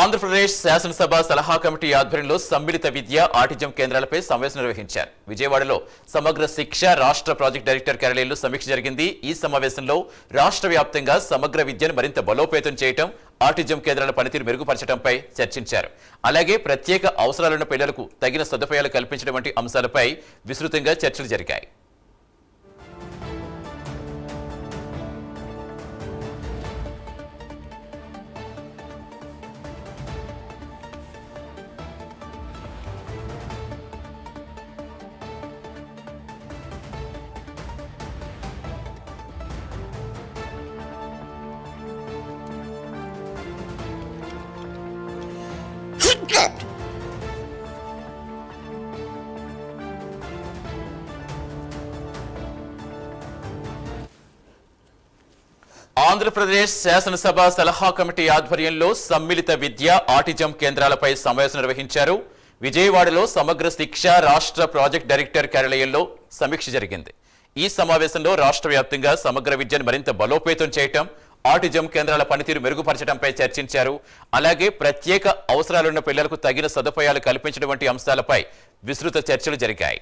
ఆంధ్రప్రదేశ్ శాసనసభ సలహా కమిటీ ఆధ్వర్యంలో సమ్మిళిత విద్య ఆటిజం కేంద్రాలపై సమావేశం నిర్వహించారు. విజయవాడలో సమగ్ర శిక్ష రాష్ట్ర ప్రాజెక్ట్ డైరెక్టర్ కార్యాలయంలో సమీక్ష జరిగింది. ఈ సమావేశంలో రాష్ట్ర వ్యాప్తంగా సమగ్ర విద్యను మరింత బలోపేతం చేయడం, ఆటిజం కేంద్రాల పనితీరు మెరుగుపరచడంపై చర్చించారు. అలాగే ప్రత్యేక అవసరాలున్న పిల్లలకు తగిన సదుపాయాలు కల్పించడం వంటి అంశాలపై విస్తృతంగా చర్చలు జరిగాయి. ఆంధ్రప్రదేశ్ శాసనసభ సలహా కమిటీ ఆధ్వర్యంలో సమ్మిళిత విద్య ఆటిజం కేంద్రాలపై సమావేశం నిర్వహించారు. విజయవాడలో సమగ్ర శిక్ష రాష్ట్ర ప్రాజెక్ట్ డైరెక్టర్ కార్యాలయంలో సమీక్ష జరిగింది. ఈ సమావేశంలో రాష్ట్ర వ్యాప్తంగా సమగ్ర విద్యను మరింత బలోపేతం చేయటం, ఆటిజం కేంద్రాల పనితీరు మెరుగుపరచడంపై చర్చించారు. అలాగే ప్రత్యేక అవసరాలున్న పిల్లలకు తగిన సదుపాయాలు కల్పించడం వంటి అంశాలపై విస్తృత చర్చలు జరిగాయి.